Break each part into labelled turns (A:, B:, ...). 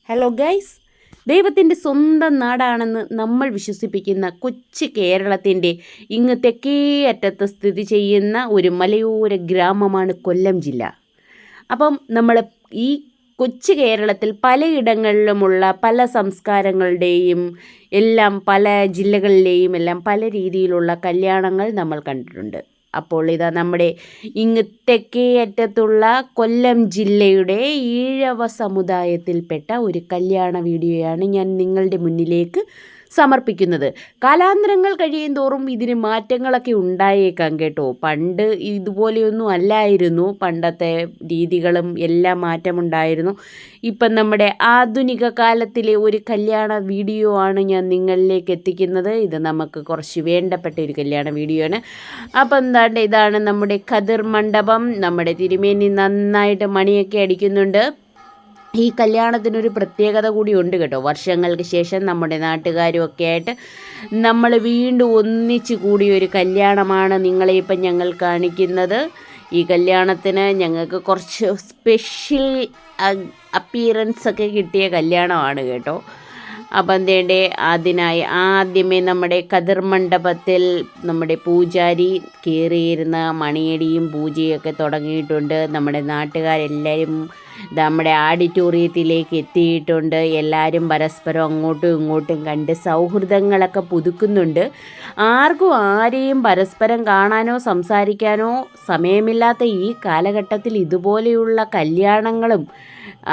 A: Hello guys, ദൈവത്തിൻ്റെ സ്വന്തം നാടാണെന്ന് നമ്മൾ വിശ്വസിപ്പിക്കുന്ന കൊച്ചു കേരളത്തിൻ്റെ ഇങ്ങ് തെക്കേ അറ്റത്ത് സ്ഥിതി ചെയ്യുന്ന ഒരു മലയോര ഗ്രാമമാണ് കൊല്ലം ജില്ല. അപ്പം നമ്മൾ ഈ കൊച്ചു കേരളത്തിൽ പലയിടങ്ങളിലുമുള്ള പല സംസ്കാരങ്ങളുടെയും എല്ലാം പല ജില്ലകളിലെയും എല്ലാം പല രീതിയിലുള്ള കല്യാണങ്ങൾ നമ്മൾ കണ്ടിട്ടുണ്ട്. അപ്പോൾ ഇതാ നമ്മുടെ ഇങ്ങ് തെക്കേ അറ്റത്തുള്ള കൊല്ലം ജില്ലയുടെ ഈഴവ സമുദായത്തിൽപ്പെട്ട ഒരു കല്യാണ വീഡിയോയാണ് ഞാൻ നിങ്ങളുടെ മുന്നിലേക്ക് സമർപ്പിക്കുന്നത്. കാലാന്തരങ്ങൾ കഴിയുന്തോറും ഇതിന് മാറ്റങ്ങളൊക്കെ ഉണ്ടായേക്കാം കേട്ടോ. പണ്ട് ഇതുപോലെയൊന്നും അല്ലായിരുന്നു, പണ്ടത്തെ രീതികളും എല്ലാം മാറ്റമുണ്ടായിരുന്നു. ഇപ്പം നമ്മുടെ ആധുനിക കാലത്തിലെ ഒരു കല്യാണ വീഡിയോ ആണ് ഞാൻ നിങ്ങളിലേക്ക് എത്തിക്കുന്നത്. ഇത് നമുക്ക് കുറച്ച് വേണ്ടപ്പെട്ട ഒരു കല്യാണ വീഡിയോ ആണ്. അപ്പം എന്താണ്ട് ഇതാണ് നമ്മുടെ കതിർ മണ്ഡപം. നമ്മുടെ തിരുമേനി നന്നായിട്ട് മണിയൊക്കെ അടിക്കുന്നുണ്ട്. ഈ കല്യാണത്തിനൊരു പ്രത്യേകത കൂടി ഉണ്ട് കേട്ടോ. വർഷങ്ങൾക്ക് ശേഷം നമ്മുടെ നാട്ടുകാരും ഒക്കെ ആയിട്ട് നമ്മൾ വീണ്ടും ഒന്നിച്ചു കൂടിയൊരു കല്യാണമാണ് നിങ്ങളെ ഇപ്പം ഞങ്ങൾ കാണിക്കുന്നത്. ഈ കല്യാണത്തിന് ഞങ്ങൾക്ക് കുറച്ച് സ്പെഷ്യൽ അപ്പിയറൻസ് ഒക്കെ കിട്ടിയ കല്യാണമാണ് കേട്ടോ. അപ്പം എന്തേണ്ടേ, അതിനായി ആദ്യമേ നമ്മുടെ കതിർ മണ്ഡപത്തിൽ നമ്മുടെ പൂജാരി കയറിയിരുന്ന മണിയടിയും പൂജയൊക്കെ തുടങ്ങിയിട്ടുണ്ട്. നമ്മുടെ നാട്ടുകാരെല്ലാവരും നമ്മുടെ ആഡിറ്റോറിയത്തിലേക്ക് എത്തിയിട്ടുണ്ട്. എല്ലാവരും പരസ്പരം അങ്ങോട്ടും ഇങ്ങോട്ടും കണ്ട് സൗഹൃദങ്ങളൊക്കെ പുതുക്കുന്നുണ്ട്. ആർക്കും ആരെയും പരസ്പരം കാണാനോ സംസാരിക്കാനോ സമയമില്ലാത്ത ഈ കാലഘട്ടത്തിൽ ഇതുപോലെയുള്ള കല്യാണങ്ങളും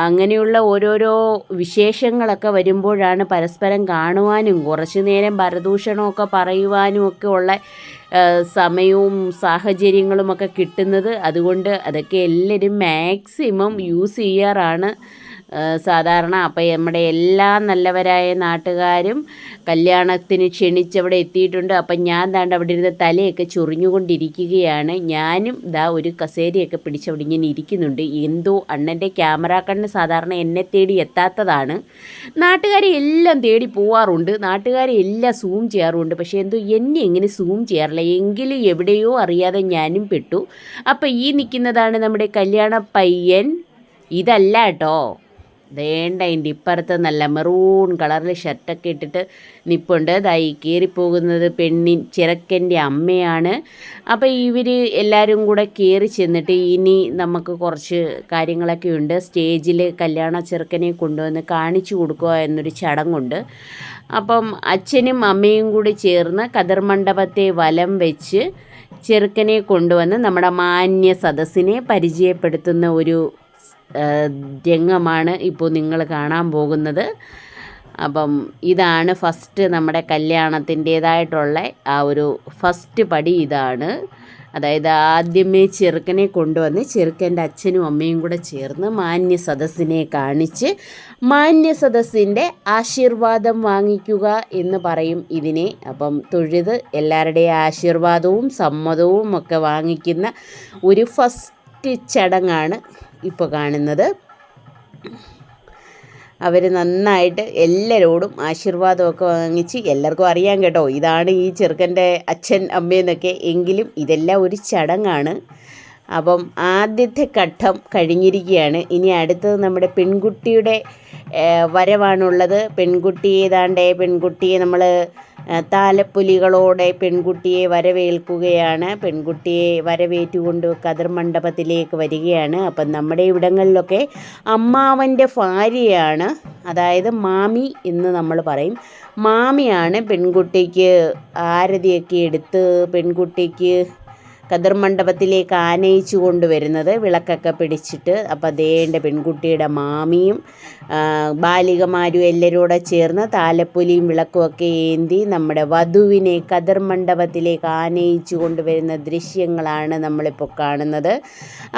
A: അങ്ങനെയുള്ള ഓരോരോ വിശേഷങ്ങളൊക്കെ വരുമ്പോഴാണ് പരസ്പരം കാണുവാനും കുറച്ചു നേരം പരദൂഷണമൊക്കെ പറയുവാനും ഒക്കെ ഉള്ള സമയവും സാഹചര്യങ്ങളുമൊക്കെ കിട്ടുന്നത്. അതുകൊണ്ട് അതൊക്കെ എല്ലാവരും മാക്സിമം യൂസ് ചെയ്യാറാണ് സാധാരണ. അപ്പം നമ്മുടെ എല്ലാ നല്ലവരായ നാട്ടുകാരും കല്യാണത്തിന് ക്ഷണിച്ചവിടെ എത്തിയിട്ടുണ്ട്. അപ്പം ഞാൻ ദാണ്ട് അവിടെ ഇരുന്ന് തലയൊക്കെ ചൊറിഞ്ഞുകൊണ്ടിരിക്കുകയാണ്. ഞാനും ദാ ഒരു കസേരയൊക്കെ പിടിച്ചവിടെ ഇങ്ങനെ ഇരിക്കുന്നുണ്ട്. എന്തോ അണ്ണൻ്റെ ക്യാമറ കണ്ണ് സാധാരണ എന്നെ തേടി എത്താത്തതാണ്. നാട്ടുകാരെ എല്ലാം തേടി പോവാറുണ്ട്, നാട്ടുകാരെ എല്ലാം സൂം ചെയ്യാറുണ്ട്. പക്ഷേ എന്തോ എന്നെ എങ്ങനെ സൂം ചെയ്യാറില്ല. എങ്കിലും എവിടെയോ അറിയാതെ ഞാനും പെട്ടു. അപ്പം ഈ നിൽക്കുന്നതാണ് നമ്മുടെ കല്യാണ പയ്യൻ. ഇതല്ല കേട്ടോ, വേണ്ട അതിൻ്റെ ഇപ്പുറത്ത് നല്ല മെറൂൺ കളറിൽ ഷർട്ടൊക്കെ ഇട്ടിട്ട് നിൽപ്പുണ്ട്. ഇതായി കയറിപ്പോകുന്നത് ചെറുക്കൻ്റെ അമ്മയാണ്. അപ്പോൾ ഇവർ എല്ലാവരും കൂടെ കയറി ചെന്നിട്ട് ഇനി നമുക്ക് കുറച്ച് കാര്യങ്ങളൊക്കെ ഉണ്ട്. സ്റ്റേജിൽ കല്യാണ ചെറുക്കനെ കൊണ്ടുവന്ന് കാണിച്ചു കൊടുക്കുക എന്നൊരു ചടങ്ങുണ്ട്. അപ്പം അച്ഛനും അമ്മയും കൂടി ചേർന്ന് കതിർ മണ്ഡപത്തെ വലം വെച്ച് ചെറുക്കനെ കൊണ്ടുവന്ന് നമ്മുടെ മാന്യ സദസ്സിനെ പരിചയപ്പെടുത്തുന്ന ഒരു രംഗമാണ് ഇപ്പോൾ നിങ്ങൾ കാണാൻ പോകുന്നത്. അപ്പം ഇതാണ് ഫസ്റ്റ് നമ്മുടെ കല്യാണത്തിൻ്റേതായിട്ടുള്ള ആ ഒരു ഫസ്റ്റ് പടി ഇതാണ്. അതായത് ആദ്യമേ ചെറുക്കനെ കൊണ്ടുവന്ന് ചെറുക്കൻ്റെ അച്ഛനും അമ്മയും കൂടെ ചേർന്ന് മാന്യ സദസ്സിനെ കാണിച്ച് മാന്യ സദസ്സിൻ്റെ ആശീർവാദം വാങ്ങിക്കുക എന്ന് പറയും ഇതിനെ. അപ്പം തൊഴുത് എല്ലാവരുടെയും ആശീർവാദവും സമ്മതവും ഒക്കെ വാങ്ങിക്കുന്ന ഒരു ഫസ്റ്റ് ചടങ്ങാണ് ഇപ്പോൾ കാണുന്നത്. അവർ നന്നായിട്ട് എല്ലാവരോടും ആശീർവാദമൊക്കെ വാങ്ങിച്ച്, എല്ലാവർക്കും അറിയാം കേട്ടോ ഇതാണ് ഈ ചെറുക്കൻ്റെ അച്ഛൻ അമ്മയെന്നൊക്കെ, എങ്കിലും ഇതെല്ലാം ഒരു ചടങ്ങാണ്. അപ്പം ആദ്യത്തെ ഘട്ടം കഴിഞ്ഞിരിക്കുകയാണ്. ഇനി അടുത്തത് നമ്മുടെ പെൺകുട്ടിയുടെ വരവാണുള്ളത്. പെൺകുട്ടിയെ നമ്മൾ താലപ്പൊലികളോടെ പെൺകുട്ടിയെ വരവേൽക്കുകയാണ്. പെൺകുട്ടിയെ വരവേറ്റുകൊണ്ട് കതിർ മണ്ഡപത്തിലേക്ക് വരികയാണ്. അപ്പം നമ്മുടെ ഇവിടങ്ങളിലൊക്കെ അമ്മാവൻ്റെ ഭാര്യയാണ്, അതായത് മാമി എന്ന് നമ്മൾ പറയും. മാമിയാണ് പെൺകുട്ടിക്ക് ആരതിയൊക്കെ എടുത്ത് പെൺകുട്ടിക്ക് കതിർ മണ്ഡപത്തിലേക്ക് ആനയിച്ചു കൊണ്ടുവരുന്നത്, വിളക്കൊക്കെ പിടിച്ചിട്ട്. അപ്പോൾ അതേണ്ട പെൺകുട്ടിയുടെ മാമിയും ബാലികമാരും എല്ലാവരും ചേർന്ന് താലപ്പൊലിയും വിളക്കുമൊക്കെ ഏന്തി നമ്മുടെ വധുവിനെ കതിർ മണ്ഡപത്തിലേക്ക് ആനയിച്ചു കൊണ്ടുവരുന്ന ദൃശ്യങ്ങളാണ് നമ്മളിപ്പോൾ കാണുന്നത്.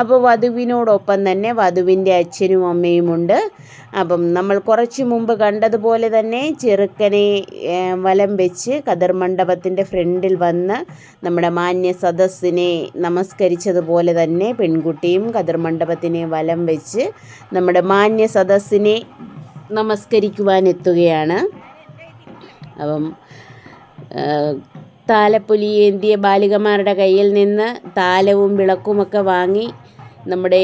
A: അപ്പോൾ വധുവിനോടൊപ്പം തന്നെ വധുവിൻ്റെ അച്ഛനും അമ്മയുമുണ്ട്. അപ്പം നമ്മൾ കുറച്ച് മുമ്പ് കണ്ടതുപോലെ തന്നെ ചെറുക്കനെ വലം വെച്ച് കതിർ മണ്ഡപത്തിൻ്റെ ഫ്രണ്ടിൽ വന്ന് നമ്മുടെ മാന്യ സദസ്സിനെ നമസ്കരിച്ചതുപോലെ തന്നെ പെൺകുട്ടിയും കതിർ മണ്ഡപത്തിനെ വലം വെച്ച് നമ്മുടെ മാന്യ സദസ്സിനെ നമസ്കരിക്കുവാനെത്തുകയാണ്. അപ്പം താലപ്പൊലി ഏന്തിയ ബാലികമാരുടെ കയ്യിൽ നിന്ന് താലവും വിളക്കുമൊക്കെ വാങ്ങി നമ്മുടെ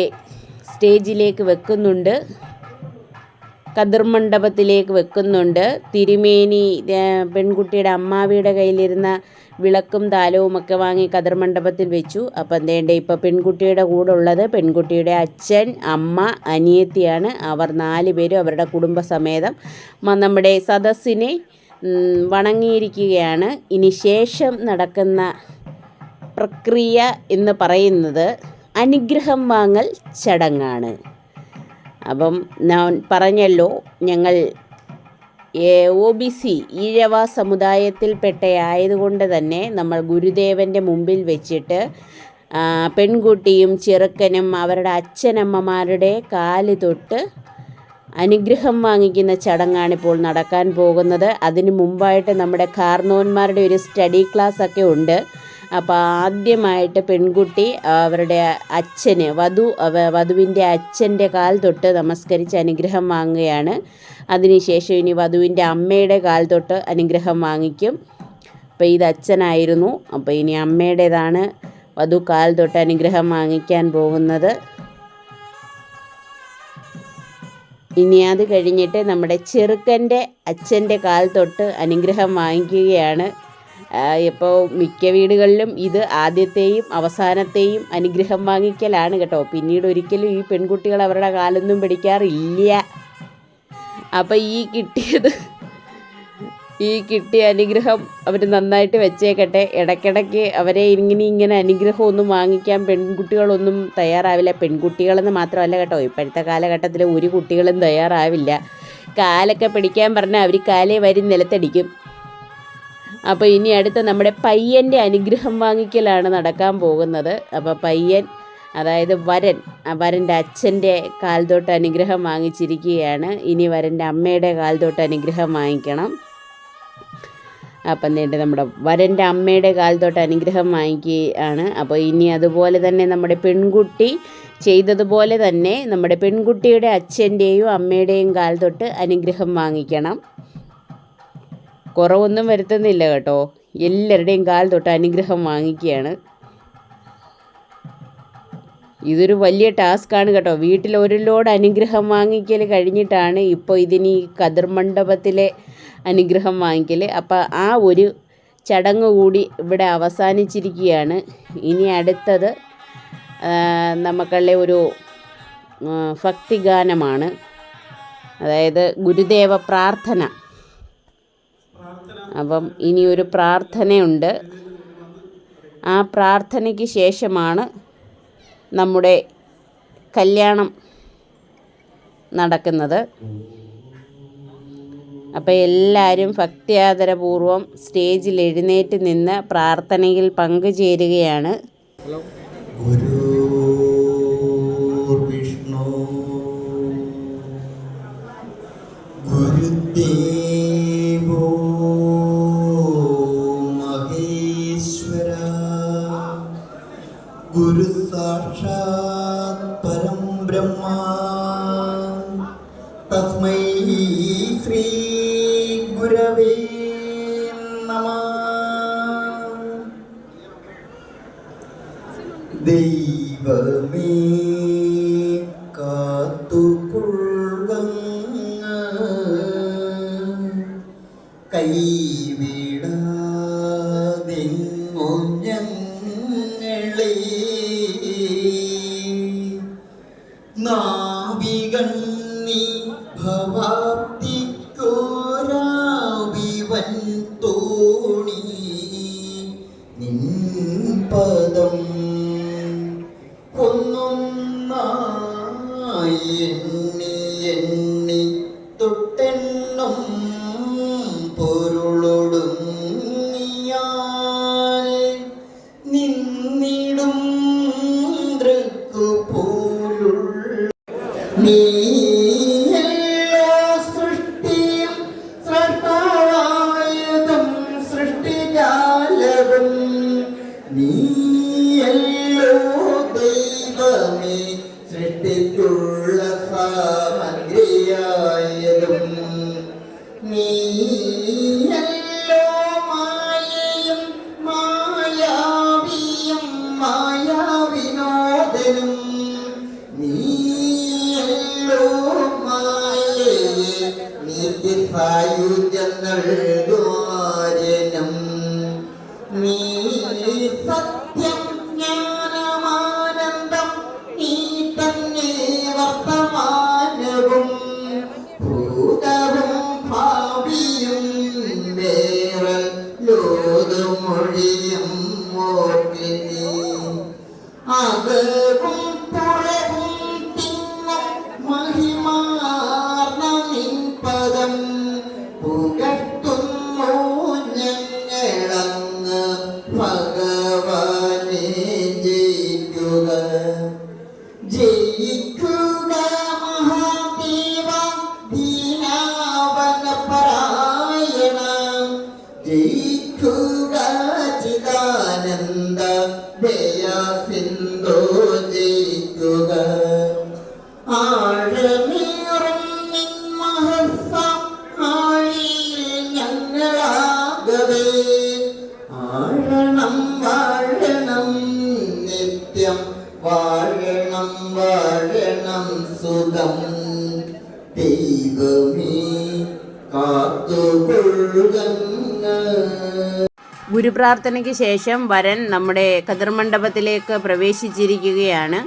A: സ്റ്റേജിലേക്ക് വെക്കുന്നുണ്ട്. കതിർമണ്ഡപത്തിലേക്ക് വെക്കുന്നുണ്ട്. തിരുമേനി പെൺകുട്ടിയുടെ അമ്മാവിയുടെ കയ്യിലിരുന്ന വിളക്കും താലവും ഒക്കെ വാങ്ങി കതിർമണ്ഡപത്തിൽ വെച്ചു. അപ്പം എന്തേണ്ടേ ഇപ്പോൾ പെൺകുട്ടിയുടെ കൂടെ ഉള്ളത് പെൺകുട്ടിയുടെ അച്ഛൻ, അമ്മ, അനിയത്തിയാണ്. അവർ 4 പേരും അവരുടെ കുടുംബസമേതം നമ്മുടെ സദസ്സിനെ വണങ്ങിയിരിക്കുകയാണ്. ഇനി ശേഷം നടക്കുന്ന പ്രക്രിയ എന്ന് പറയുന്നത് അനുഗ്രഹം വാങ്ങൽ ചടങ്ങാണ്. അപ്പം ഞാൻ പറഞ്ഞല്ലോ, ഞങ്ങൾ OBC ഈഴവ സമുദായത്തിൽപ്പെട്ടയായതുകൊണ്ട് തന്നെ നമ്മൾ ഗുരുദേവൻ്റെ മുമ്പിൽ വെച്ചിട്ട് പെൺകുട്ടിയും ചെറുക്കനും അവരുടെ അച്ഛനമ്മമാരുടെ കാല് തൊട്ട് അനുഗ്രഹം വാങ്ങിക്കുന്ന ചടങ്ങാണിപ്പോൾ നടക്കാൻ പോകുന്നത്. അതിന് മുമ്പായിട്ട് നമ്മുടെ കാർന്നോന്മാരുടെ ഒരു സ്റ്റഡി ക്ലാസ് ഒക്കെ ഉണ്ട്. അപ്പോൾ ആദ്യമായിട്ട് പെൺകുട്ടി അവരുടെ അച്ഛന് വധുവിൻ്റെ അച്ഛൻ്റെ കാൽ തൊട്ട് നമസ്കരിച്ച് അനുഗ്രഹം വാങ്ങുകയാണ്. അതിനുശേഷം ഇനി വധുവിൻ്റെ അമ്മയുടെ കാൽ തൊട്ട് അനുഗ്രഹം വാങ്ങിക്കും. അപ്പോൾ ഇത് അച്ഛനായിരുന്നു. അപ്പോൾ ഇനി അമ്മയുടേതാണ് വധു കാൽ തൊട്ട് അനുഗ്രഹം വാങ്ങിക്കാൻ പോകുന്നത്. ഇനി അത് കഴിഞ്ഞിട്ട് നമ്മുടെ ചെറുക്കൻ്റെ അച്ഛൻ്റെ കാൽ തൊട്ട് അനുഗ്രഹം വാങ്ങിക്കുകയാണ്. ഇപ്പോൾ മിക്ക വീടുകളിലും ഇത് ആദ്യത്തെയും അവസാനത്തെയും അനുഗ്രഹം വാങ്ങിക്കലാണ് കേട്ടോ. പിന്നീട് ഒരിക്കലും ഈ പെൺകുട്ടികൾ അവരുടെ കാലൊന്നും പിടിക്കാറില്ല. അപ്പോൾ ഈ കിട്ടിയ അനുഗ്രഹം അവർ നന്നായിട്ട് വെച്ചേക്കട്ടെ. ഇടയ്ക്കിടയ്ക്ക് അവരെ ഇങ്ങനെ അനുഗ്രഹമൊന്നും വാങ്ങിക്കാൻ പെൺകുട്ടികളൊന്നും തയ്യാറാവില്ല. പെൺകുട്ടികളെന്ന് മാത്രമല്ല കേട്ടോ, ഇപ്പോഴത്തെ കാലഘട്ടത്തിൽ ഒരു കുട്ടികളും തയ്യാറാവില്ല. കാലൊക്കെ പിടിക്കാൻ പറഞ്ഞാൽ അവർ കാലേ വരി നിലത്തടിക്കും. അപ്പോൾ ഇനി അടുത്ത നമ്മുടെ പയ്യൻ്റെ അനുഗ്രഹം വാങ്ങിക്കലാണ് നടക്കാൻ പോകുന്നത്. അപ്പോൾ പയ്യൻ, അതായത് വരൻ്റെ അച്ഛൻ്റെ കാൽ തൊട്ട് അനുഗ്രഹം വാങ്ങിച്ചിരിക്കുകയാണ്. ഇനി വരൻ്റെ അമ്മയുടെ കാൽ തൊട്ട് അനുഗ്രഹം വാങ്ങിക്കണം. അപ്പം എന്നിട്ട് നമ്മുടെ വരൻ്റെ അമ്മയുടെ കാൽ തൊട്ട് അനുഗ്രഹം വാങ്ങിക്കുകയാണ്. അപ്പോൾ ഇനി അതുപോലെ തന്നെ നമ്മുടെ പെൺകുട്ടി ചെയ്തതുപോലെ തന്നെ നമ്മുടെ പെൺകുട്ടിയുടെ അച്ഛൻ്റെയും അമ്മയുടെയും കാൽ തൊട്ട് അനുഗ്രഹം വാങ്ങിക്കണം. കുറവൊന്നും വരുത്തുന്നില്ല കേട്ടോ, എല്ലാവരുടെയും കാൽ തൊട്ട് അനുഗ്രഹം വാങ്ങിക്കുകയാണ്. ഇതൊരു വലിയ ടാസ്ക്കാണ് കേട്ടോ. വീട്ടിൽ ഒരു ലോഡ് അനുഗ്രഹം വാങ്ങിക്കൽ കഴിഞ്ഞിട്ടാണ് ഇപ്പോൾ ഇതിന് കതിർമണ്ഡപത്തിലെ അനുഗ്രഹം വാങ്ങിക്കൽ. അപ്പോൾ ആ ഒരു ചടങ്ങ് കൂടി ഇവിടെ അവസാനിച്ചിരിക്കുകയാണ്. ഇനി അടുത്തത് നമുക്കുള്ള ഒരു ഭക്തിഗാനമാണ്, അതായത് ഗുരുദേവ പ്രാർത്ഥന. അപ്പം ഇനി ഒരു പ്രാർത്ഥനയുണ്ട്. ആ പ്രാർത്ഥനയ്ക്ക് ശേഷമാണ് നമ്മുടെ കല്യാണം നടക്കുന്നത്. അപ്പോൾ എല്ലാവരും ഭക്തിയാദരപൂർവം സ്റ്റേജിൽ എഴുന്നേറ്റ് നിന്ന് പ്രാർത്ഥനയിൽ പങ്കുചേരുകയാണ്.
B: വിഷ്ണു ഗുരുദേവോ മഹേശ്വര ഗുരു സാക്ഷാത് പരം ബ്രഹ്മ തസ്മൈ ശ്രീ ഗുരവേ നമഃ. ദൈവമേ കാത്തുകൊള്ളുക, കൈവിടാതെങ്ങു ഞങ്ങളെ, നാവികണ്ണി ഭവാപ്തിക്കോരാവിവൻ തോണി നിൻ പദം ഒന്നൊന്നായി എണ്ണി എണ്ണി തൊട്ടെണ്ണം പൊരുളൊടുങ്ങിയാൽ നിന്നിടും ദൃക്കുപോലുള്ള നീയല്ലോ സൃഷ്ടിയും സൃഷ്ടാവായതും സൃഷ്ടിജാലവും, നീയല്ലോ ദൈവമേ സൃഷ്ടിക്കുള്ള സാമഗ്രിയായതും, നീ നീതി സായുജ്യം നൽകുവാനും നീ സത്യം ജ്ഞാനമാനന്ദം നീ തന്നെ വർത്തമാനവും ഭൂതവും ഭാവിയും വേറെ ലോകമൊഴിയും ഓർക്കിനി അകവും പുറവും തിങ്ങും മഹിമാർന്ന നിൻ പദം പുകഴ്ത്തുന്നു ഞങ്ങളങ്ങ് ഭഗവാനെ ജയിക്കുക ജയിക്കുക മഹാദേവ ദീനാവന പരായണ ജയിക്കുക ചിദാനന്ദ ദയ സിന്ധോ ജയിക്കുക ആഴമേറും നിൻ മഹസ്സ ആഴിയിൽ ഞങ്ങളാകവേ ആഴണം വാഴണം നിത്യം വാഴണം വാഴണം സുഖം ദൈവമേ കാത്തുകൊള്ളുക.
A: ഗുരുപ്രാർത്ഥനയ്ക്ക് ശേഷം വരൻ നമ്മുടെ കതിർമണ്ഡപത്തിലേക്ക് പ്രവേശിച്ചിരിക്കുകയാണ്.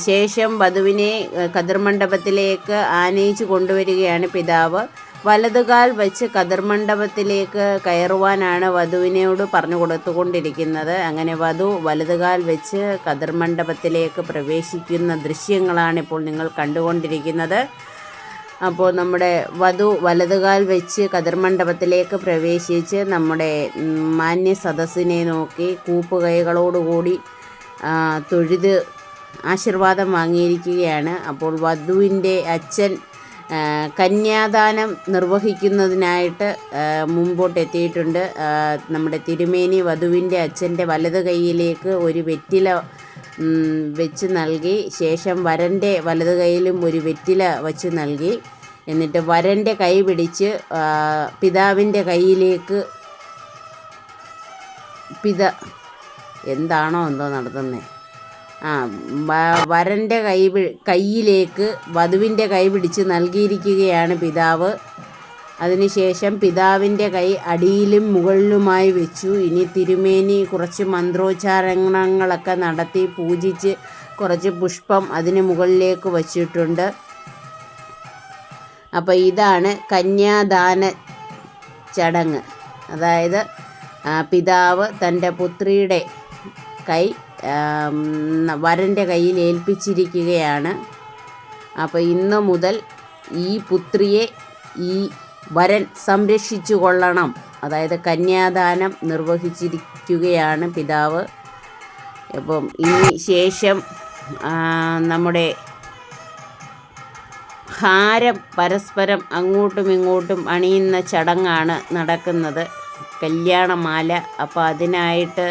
A: ശേഷം വധുവിനെ കതിർമണ്ഡപത്തിലേക്ക് ആനയിച്ചു കൊണ്ടുവരികയാണ് പിതാവ്. വലതുകാൽ വെച്ച് കതിർമണ്ഡപത്തിലേക്ക് കയറുവാനാണ് വധുവിനോട് പറഞ്ഞു കൊടുത്തുകൊണ്ടിരിക്കുന്നത്. അങ്ങനെ വധു വലതുകാൽ വെച്ച് കതിർമണ്ഡപത്തിലേക്ക് പ്രവേശിക്കുന്ന ദൃശ്യങ്ങളാണ് ഇപ്പോൾ നിങ്ങൾ കണ്ടുകൊണ്ടിരിക്കുന്നത്. അപ്പോൾ നമ്മുടെ വധു വലതുകാൽ വെച്ച് കതിർമണ്ഡപത്തിലേക്ക് പ്രവേശിച്ച് നമ്മുടെ മാന്യ സദസ്സിനെ നോക്കി കൂപ്പുകൈകളോടുകൂടി തൊഴുത് ആശീർവാദം വാങ്ങിയിരിക്കുകയാണ്. അപ്പോൾ വധുവിൻ്റെ അച്ഛൻ കന്യാദാനം നിർവഹിക്കുന്നതിനായിട്ട് മുമ്പോട്ടെത്തിയിട്ടുണ്ട്. നമ്മുടെ തിരുമേനി വധുവിൻ്റെ അച്ഛൻ്റെ വലത് കൈയിലേക്ക് ഒരു വെറ്റില വെച്ച് നൽകി. ശേഷം വരൻ്റെ വലത് കൈയിലും ഒരു വെറ്റില വച്ച് നൽകി. എന്നിട്ട് വരൻ്റെ കൈ പിടിച്ച് പിതാവിൻ്റെ കൈയിലേക്ക് എന്താണോ എന്തോ നടത്തുന്നത് വരൻ്റെ കൈയിലേക്ക് വധുവിൻ്റെ കൈ പിടിച്ച് നൽകിയിരിക്കുകയാണ് പിതാവ്. അതിനുശേഷം പിതാവിൻ്റെ കൈ അടിയിലും മുകളിലുമായി വെച്ചു. ഇനി തിരുമേനി കുറച്ച് മന്ത്രോച്ചാരണങ്ങളൊക്കെ നടത്തി പൂജിച്ച് കുറച്ച് പുഷ്പം അതിന് മുകളിലേക്ക് വച്ചിട്ടുണ്ട്. അപ്പോൾ ഇതാണ് കന്യാദാന ചടങ്ങ്. അതായത് പിതാവ് തൻ്റെ പുത്രിയുടെ കൈ വരൻ്റെ കയ്യിൽ ഏൽപ്പിച്ചിരിക്കുകയാണ്. അപ്പോൾ ഇന്നു മുതൽ ഈ പുത്രിയെ ഈ വരൻ സംരക്ഷിച്ചു കൊള്ളണം. അതായത് കന്യാദാനം നിർവഹിച്ചിരിക്കുകയാണ് പിതാവ്. അപ്പം ഇനി ശേഷം നമ്മുടെ ഹാരം പരസ്പരം അങ്ങോട്ടും ഇങ്ങോട്ടും അണിയുന്ന ചടങ്ങാണ് നടക്കുന്നത്, കല്യാണമാല. അപ്പോൾ അതിനായിട്ട്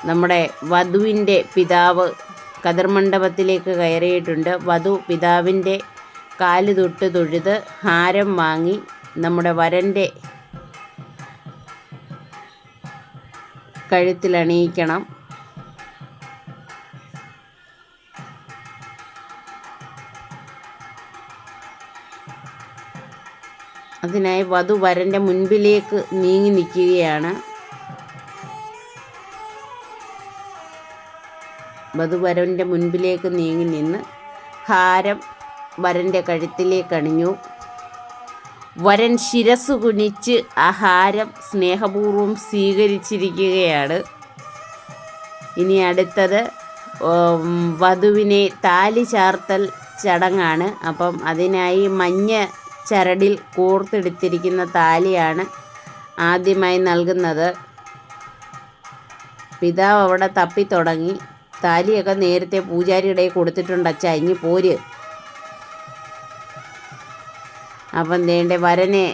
A: നമ്മുടെ വധുവിൻ്റെ പിതാവ് കതിർമണ്ഡപത്തിലേക്ക് കയറിയിട്ടുണ്ട്. വധു പിതാവിൻ്റെ കാല് തൊട്ട് തൊഴുത് ഹാരം വാങ്ങി നമ്മുടെ വരൻ്റെ കഴുത്തിലണിയിക്കണം. അതിനായി വധു വരൻ്റെ മുൻപിലേക്ക് നീങ്ങി നിൽക്കുകയാണ്. വധു വരൻ്റെ മുൻപിലേക്ക് നീങ്ങി നിന്ന് ഹാരം വരൻ്റെ കഴുത്തിലേക്ക് അണിഞ്ഞു. വരൻ ശിരസ് കുനിച്ച് ആ ഹാരം സ്നേഹപൂർവ്വം സ്വീകരിച്ചിരിക്കുകയാണ്. ഇനി അടുത്തത് വധുവിനെ താലി ചാർത്തൽ ചടങ്ങാണ്. അപ്പം അതിനായി മഞ്ഞ ചരടിൽ കോർത്തെടുത്തിരിക്കുന്ന താലിയാണ് ആദ്യമായി നൽകുന്നത്. പിതാവ് അവിടെ തപ്പി തുടങ്ങി. താലിയൊക്കെ നേരത്തെ പൂജാരിയുടെ കൊടുത്തിട്ടുണ്ട്, അച്ഛാ ഇനി പോര്. അപ്പം വേണ്ട വരനെ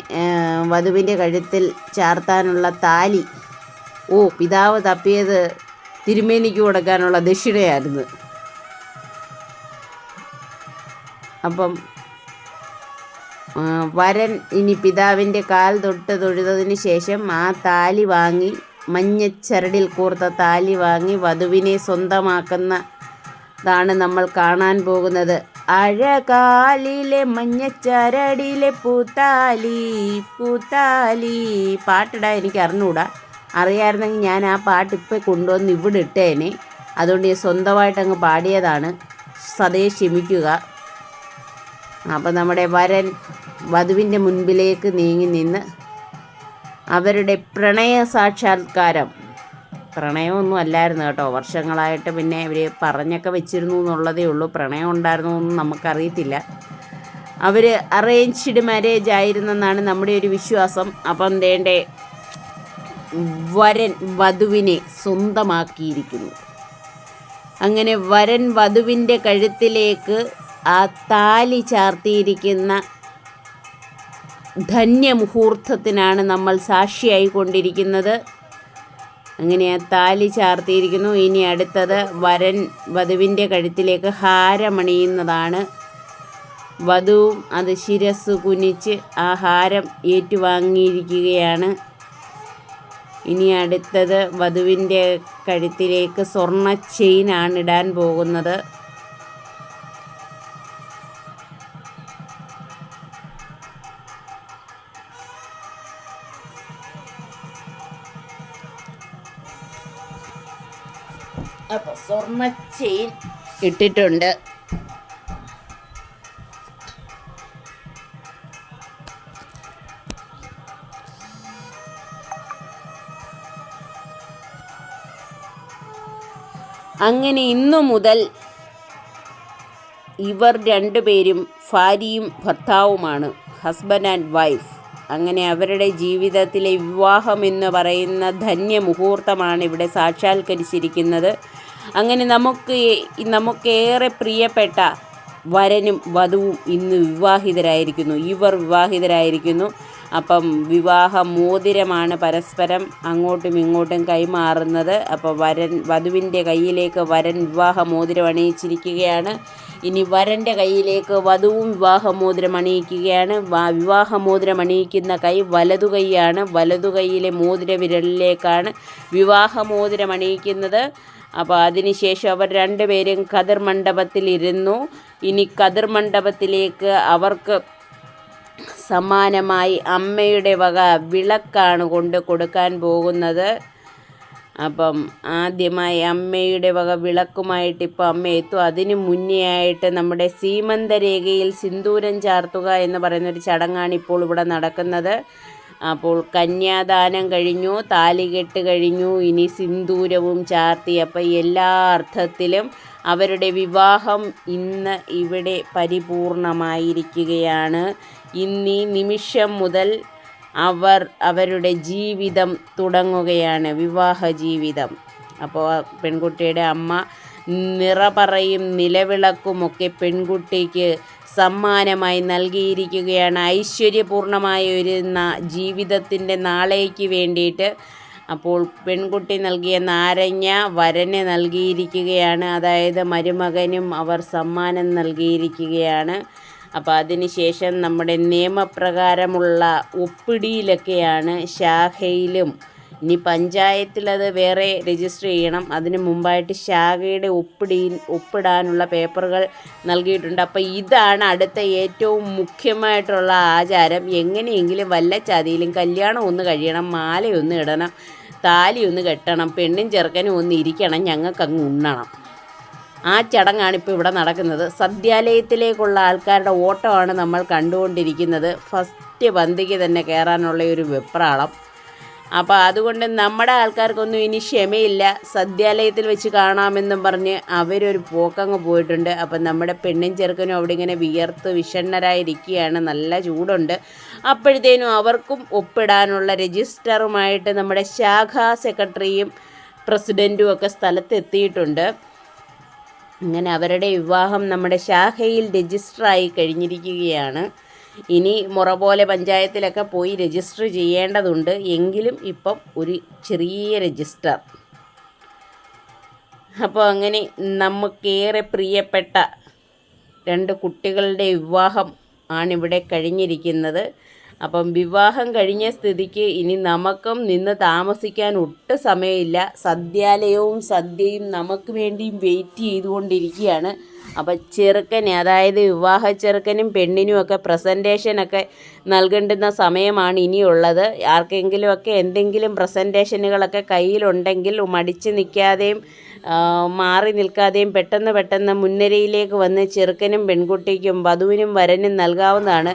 A: വധുവിൻ്റെ കഴുത്തിൽ ചാർത്താനുള്ള താലി പിതാവ് തപ്പിയത് തിരുമേനിക്ക് കൊടുക്കാനുള്ള ദക്ഷിണയായിരുന്നു. അപ്പം വരൻ ഇനി പിതാവിൻ്റെ കാൽ തൊട്ട് തൊഴുതതിന് ശേഷം ആ താലി വാങ്ങി, മഞ്ഞച്ചരടിൽ കോർത്ത താലി വാങ്ങി വധുവിനെ സ്വന്തമാക്കുന്നതാണ് നമ്മൾ കാണാൻ പോകുന്നത്. അഴകാലിലെ മഞ്ഞച്ചരടിലെ പൂത്താലി പൂത്താലി. പാട്ടിടാൻ എനിക്ക് അറിഞ്ഞൂടാ. അറിയാമായിരുന്നെങ്കിൽ ഞാൻ ആ പാട്ട് ഇപ്പം കൊണ്ടുവന്ന് ഇവിടെ ഇട്ടേനെ. അതുകൊണ്ട് ഞാൻ സ്വന്തമായിട്ടങ്ങ് പാടിയതാണ്. സതേ ക്ഷമിക്കുക. അപ്പം നമ്മുടെ വരൻ വധുവിൻ്റെ മുൻപിലേക്ക് നീങ്ങി നിന്ന് അവരുടെ പ്രണയ സാക്ഷാത്കാരം, പ്രണയമൊന്നും അല്ലായിരുന്നു കേട്ടോ, വർഷങ്ങളായിട്ട് പിന്നെ ഇവർ പറഞ്ഞൊക്കെ വെച്ചിരുന്നു എന്നുള്ളതേ ഉള്ളൂ. പ്രണയം ഉണ്ടായിരുന്നു എന്നും നമുക്കറിയത്തില്ല. അവർ അറേഞ്ച്ഡ് മാരേജ് ആയിരുന്നെന്നാണ് നമ്മുടെ ഒരു വിശ്വാസം. അപ്പം ദേണ്ടേ വരൻ വധുവിനെ സ്വന്തമാക്കിയിരിക്കുന്നു. അങ്ങനെ വരൻ വധുവിൻ്റെ കഴുത്തിലേക്ക് ആ താലി ചാർത്തിയിരിക്കുന്ന ധന്യമുഹൂർത്തത്തിനാണ് നമ്മൾ സാക്ഷിയായി കൊണ്ടിരിക്കുന്നത്. അങ്ങനെ ആ താലി ചാർത്തിയിരിക്കുന്നു. ഇനി അടുത്തത് വരൻ വധുവിൻ്റെ കഴുത്തിലേക്ക് ഹാരമണിയുന്നതാണ്. വധുവും അത് ശിരസ് കുനിച്ച് ആ ഹാരം ഏറ്റുവാങ്ങിയിരിക്കുകയാണ്. ഇനി അടുത്തത് വധുവിൻ്റെ കഴുത്തിലേക്ക് സ്വർണ്ണ ചെയിനാണ് ഇടാൻ പോകുന്നത്. അപ്പോൾ സ്വർണ്ണ ചെയിൻ ഇട്ടിട്ടുണ്ട്. അങ്ങനെ ഇന്നു മുതൽ ഇവർ രണ്ടുപേരും ഭാര്യയും ഭർത്താവുമാണ്, ഹസ്ബൻഡ് ആൻഡ് വൈഫ്. അങ്ങനെ അവരുടെ ജീവിതത്തിലെ വിവാഹം എന്ന് പറയുന്ന ധന്യമുഹൂർത്തമാണ് ഇവിടെ സാക്ഷാത്കരിച്ചിരിക്കുന്നത്. അങ്ങനെ നമുക്കേറെ പ്രിയപ്പെട്ട വരനും വധുവും ഇന്ന് ഇവർ വിവാഹിതരായിരിക്കുന്നു. അപ്പം വിവാഹ മോതിരമാണ് പരസ്പരം അങ്ങോട്ടും ഇങ്ങോട്ടും കൈമാറുന്നത്. അപ്പോൾ വധുവിൻ്റെ കയ്യിലേക്ക് വരൻ വിവാഹ മോതിരം അണിയിച്ചിരിക്കുകയാണ്. ഇനി വരൻ്റെ കയ്യിലേക്ക് വധുവും വിവാഹമോതിരം അണിയിക്കുകയാണ്. വിവാഹമോതിരം അണിയിക്കുന്ന കൈ വലതു കൈയാണ്. വലതു കൈയിലെ മോതിര വിരലിലേക്കാണ് വിവാഹമോതിരം അണിയിക്കുന്നത്. അപ്പോൾ അതിനുശേഷം അവർ രണ്ടുപേരും കതിർ മണ്ഡപത്തിലിരുന്നു. ഇനി കതിർ മണ്ഡപത്തിലേക്ക് അവർക്ക് സമ്മാനമായി അമ്മയുടെ വക വിളക്കാണ് കൊണ്ട് കൊടുക്കാൻ പോകുന്നത്. അപ്പം ആദ്യമായി അമ്മയുടെ വക വിളക്കുമായിട്ട് ഇപ്പോൾ അമ്മ എത്തും. അതിന് മുന്നേ ആയിട്ട് നമ്മുടെ സീമന്തരേഖയിൽ സിന്ദൂരം ചാർത്തുക എന്ന് പറയുന്നൊരു ചടങ്ങാണ് ഇപ്പോൾ ഇവിടെ നടക്കുന്നത്. അപ്പോൾ കന്യാദാനം കഴിഞ്ഞു, താലികെട്ട് കഴിഞ്ഞു, ഇനി സിന്ദൂരവും ചാർത്തി. അപ്പോൾ എല്ലാ അർത്ഥത്തിലും അവരുടെ വിവാഹം ഇന്ന് ഇവിടെ പരിപൂർണമായിരിക്കുകയാണ്. ഇന്നീ നിമിഷം മുതൽ അവരുടെ ജീവിതം തുടങ്ങുകയാണ്, വിവാഹ ജീവിതം. അപ്പോൾ പെൺകുട്ടിയുടെ അമ്മ നിറപറയും നിലവിളക്കുമൊക്കെ പെൺകുട്ടിക്ക് സമ്മാനമായി നൽകിയിരിക്കുകയാണ്, ഐശ്വര്യപൂർണമായ ഒരു ജീവിതത്തിൻ്റെ നാളേക്ക് വേണ്ടിയിട്ട്. അപ്പോൾ പെൺകുട്ടി നൽകിയ നാരങ്ങ വരന് നൽകിയിരിക്കുകയാണ്, അതായത് മരുമകനും അവർ സമ്മാനം നൽകിയിരിക്കുകയാണ്. അപ്പോൾ അതിനുശേഷം നമ്മുടെ നിയമപ്രകാരമുള്ള ഒപ്പിടിയിലൊക്കെയാണ്, ശാഖയിലും ഇനി പഞ്ചായത്തിലത് വേറെ രജിസ്റ്റർ ചെയ്യണം. അതിന് മുമ്പായിട്ട് ശാഖയുടെ ഒപ്പിടാനുള്ള പേപ്പറുകൾ നൽകിയിട്ടുണ്ട്. അപ്പോൾ ഇതാണ് അടുത്ത ഏറ്റവും മുഖ്യമായിട്ടുള്ള ആചാരം. എങ്ങനെയെങ്കിലും വല്ല ചതിയിലും കല്യാണം ഒന്ന് കഴിയണം, മാലയൊന്ന് ഇടണം, താലി ഒന്ന് കെട്ടണം, പെണ്ണും ചെറുക്കനും ഒന്ന് ഇരിക്കണം, ഞങ്ങൾക്കങ്ങ് ഉണ്ണണം. ആ ചടങ്ങാണിപ്പോൾ ഇവിടെ നടക്കുന്നത്. സദ്യാലയത്തിലേക്കുള്ള ആൾക്കാരുടെ ഓട്ടമാണ് നമ്മൾ കണ്ടുകൊണ്ടിരിക്കുന്നത്. ഫസ്റ്റ് പന്തിക്ക് തന്നെ കയറാനുള്ള ഒരു വെപ്രാളം. അപ്പോൾ അതുകൊണ്ട് നമ്മുടെ ആൾക്കാർക്കൊന്നും ഇനി ക്ഷമയില്ല. സദ്യാലയത്തിൽ വെച്ച് കാണാമെന്നും പറഞ്ഞ് അവരൊരു പോക്കങ്ങ് പോയിട്ടുണ്ട്. അപ്പം നമ്മുടെ പെണ്ണും ചെറുക്കനും അവിടെ ഇങ്ങനെ വിയർത്ത് വിഷണ്ണരായിരിക്കുകയാണ്, നല്ല ചൂടുണ്ട്. അപ്പോഴത്തേനും അവർക്കും ഒപ്പിടാനുള്ള രജിസ്റ്ററുമായിട്ട് നമ്മുടെ ശാഖാ സെക്രട്ടറിയും പ്രസിഡൻറ്റും ഒക്കെ സ്ഥലത്തെത്തിയിട്ടുണ്ട്. അങ്ങനെ അവരുടെ വിവാഹം നമ്മുടെ ശാഖയിൽ രജിസ്റ്ററായി കഴിഞ്ഞിരിക്കുകയാണ്. ഇനി മുറ പോലെ പഞ്ചായത്തിലൊക്കെ പോയി രജിസ്റ്റർ ചെയ്യേണ്ടതുണ്ട്. എങ്കിലും ഇപ്പം ഒരു ചെറിയ രജിസ്റ്റർ. അപ്പോൾ അങ്ങനെ നമുക്കേറെ പ്രിയപ്പെട്ട രണ്ട് കുട്ടികളുടെ വിവാഹം ആണിവിടെ കഴിഞ്ഞിരിക്കുന്നത്. അപ്പം വിവാഹം കഴിഞ്ഞ സ്ഥിതിക്ക് ഇനി നമുക്കും നിന്ന് താമസിക്കാൻ ഒട്ടും സമയമില്ല. സദ്യാലയവും സദ്യയും നമുക്ക് വേണ്ടിയും വെയിറ്റ് ചെയ്തുകൊണ്ടിരിക്കുകയാണ്. അപ്പോൾ ചെറുക്കന്, അതായത് വിവാഹ ചെറുക്കനും പെണ്ണിനും ഒക്കെ പ്രസൻറ്റേഷനൊക്കെ നൽകേണ്ടുന്ന സമയമാണ് ഇനിയുള്ളത്. ആർക്കെങ്കിലുമൊക്കെ എന്തെങ്കിലും പ്രസൻറ്റേഷനുകളൊക്കെ കയ്യിലുണ്ടെങ്കിൽ മടിച്ച് നിൽക്കാതെയും മാറി നിൽക്കാതെയും പെട്ടെന്ന് മുൻനിരയിലേക്ക് വന്ന് ചെറുക്കനും പെൺകുട്ടിക്കും വധുവിനും വരനും നൽകാവുന്നതാണ്.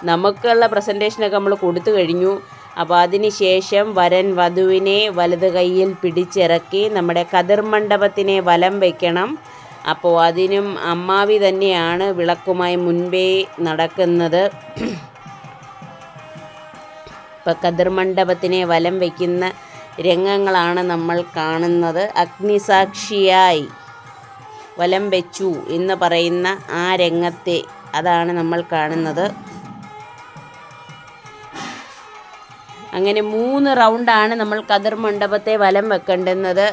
A: നമുക്കുള്ള പ്രസൻറ്റേഷനൊക്കെ നമ്മൾ കൊടുത്തു കഴിഞ്ഞു. അപ്പോൾ അതിന് ശേഷം വരൻ വധുവിനെ വലത് കൈയിൽ പിടിച്ചിറക്കി നമ്മുടെ കതിർ മണ്ഡപത്തിനെ വലം വയ്ക്കണം. അപ്പോൾ അതിനും അമ്മാവി തന്നെയാണ് വിളക്കുമായി മുൻപേ നടക്കുന്നത്. ഇപ്പോൾ കതിർ മണ്ഡപത്തിനെ വലം വയ്ക്കുന്ന രംഗങ്ങളാണ് നമ്മൾ കാണുന്നത്. അഗ്നിസാക്ഷിയായി വലം വെച്ചു എന്ന് പറയുന്ന ആ രംഗത്തെ അതാണ് നമ്മൾ കാണുന്നത്. അങ്ങനെ 3 റൗണ്ടാണ് നമ്മൾ കതിർ മണ്ഡപത്തെ വലം വെക്കേണ്ടുന്നത്.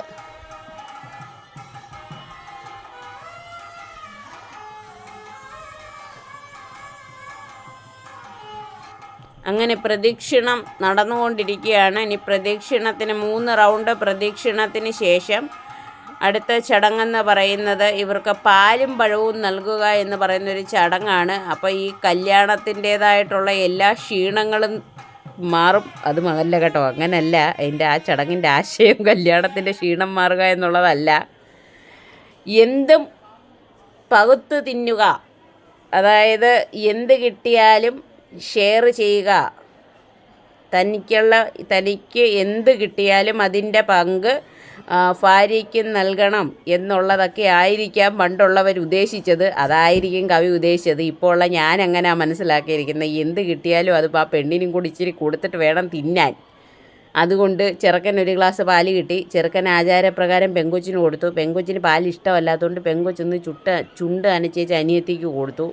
A: അങ്ങനെ പ്രദക്ഷിണം നടന്നുകൊണ്ടിരിക്കുകയാണ്. ഇനി പ്രദക്ഷിണത്തിന് 3 റൗണ്ട് പ്രദക്ഷിണത്തിന് ശേഷം അടുത്ത ചടങ്ങെന്ന് പറയുന്നത് ഇവർക്ക് പാലും പഴവും നൽകുക എന്ന് പറയുന്നൊരു ചടങ്ങാണ്. അപ്പോൾ ഈ കല്യാണത്തിൻ്റേതായിട്ടുള്ള എല്ലാ ക്ഷീണങ്ങളും മാറും. അത് അല്ല കേട്ടോ, അങ്ങനല്ല ആ ചടങ്ങിൻ്റെ ആശയം കല്യാണത്തിൻ്റെ ക്ഷീണം മാറുക എന്നുള്ളതല്ല. എന്തും പകുത്ത് തിന്നുക, അതായത് എന്ത് കിട്ടിയാലും ഷെയർ ചെയ്യുക, തനിക്ക് എന്ത് കിട്ടിയാലും അതിൻ്റെ പങ്ക് ഭാര്യയ്ക്ക് നൽകണം എന്നുള്ളതൊക്കെ ആയിരിക്കാം പണ്ടുള്ളവർ ഉദ്ദേശിച്ചത്. അതായിരിക്കും കവി ഉദ്ദേശിച്ചത്. ഇപ്പോൾ ഉള്ള ഞാൻ അങ്ങനെയാണ് മനസ്സിലാക്കിയിരിക്കുന്നത്. എന്ത് കിട്ടിയാലും അത് ആ പെണ്ണിനും കൂടി ഇച്ചിരി കൊടുത്തിട്ട് വേണം തിന്നാൻ. അതുകൊണ്ട് ചെറുക്കൻ 1 ഗ്ലാസ് പാല് കിട്ടി. ചെറുക്കൻ ആചാരപ്രകാരം പെങ്കൊച്ചിന് കൊടുത്തു. പെങ്കൊച്ചിന് പാൽ ഇഷ്ടമല്ലാത്തതുകൊണ്ട് പെങ്കൊച്ചൊന്ന് ചുണ്ട് അനച്ചേച്ച് അനിയത്തിക്ക് കൊടുത്തു.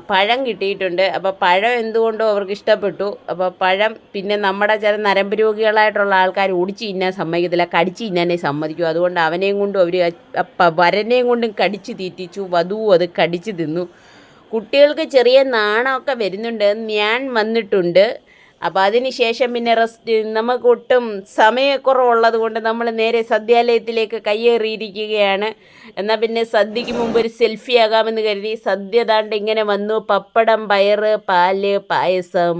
A: പഴം കിട്ടിയിട്ടുണ്ട്. അപ്പോൾ പഴം എന്തുകൊണ്ടോ അവർക്ക് ഇഷ്ടപ്പെട്ടു. അപ്പോൾ പഴം പിന്നെ നമ്മുടെ ചില നരമ്പ് രോഗികളായിട്ടുള്ള ആൾക്കാർ ഒടിച്ച് തിന്നാൻ സമ്മതിക്കത്തില്ല, കടിച്ച് തിന്നാനേ സമ്മതിക്കും. അതുകൊണ്ട് അവനെയും കൊണ്ടും അവർ വരനെയും കൊണ്ടും കടിച്ച് തീറ്റിച്ചു. വധുവും അത് കടിച്ച് തിന്നു. കുട്ടികൾക്ക് ചെറിയ നാണമൊക്കെ വരുന്നുണ്ട്. ഞാൻ വന്നിട്ടുണ്ട്. അപ്പോൾ അതിന് ശേഷം പിന്നെ നമുക്ക് ഒട്ടും സമയക്കുറവുള്ളത് കൊണ്ട് നമ്മൾ നേരെ സദ്യാലയത്തിലേക്ക് കയ്യേറിയിരിക്കുകയാണ്. എന്നാൽ പിന്നെ സദ്യക്ക് മുമ്പ് ഒരു സെൽഫി ആകാമെന്ന് കരുതി സദ്യ ദാണ്ട് ഇങ്ങനെ വന്നു. പപ്പടം, പയറ്, പാല്, പായസം.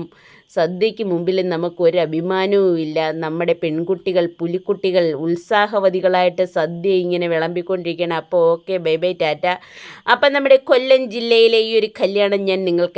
A: സദ്യക്ക് മുമ്പിൽ നമുക്കൊരു അഭിമാനവും ഇല്ല. നമ്മുടെ പെൺകുട്ടികൾ, പുലിക്കുട്ടികൾ ഉത്സാഹവതികളായിട്ട് സദ്യ ഇങ്ങനെ വിളമ്പിക്കൊണ്ടിരിക്കുകയാണ്. അപ്പോൾ ഓക്കെ, ബൈ ബൈ, ടാറ്റ. അപ്പം നമ്മുടെ കൊല്ലം ജില്ലയിലെ ഈ ഒരു കല്യാണം ഞാൻ നിങ്ങൾക്ക്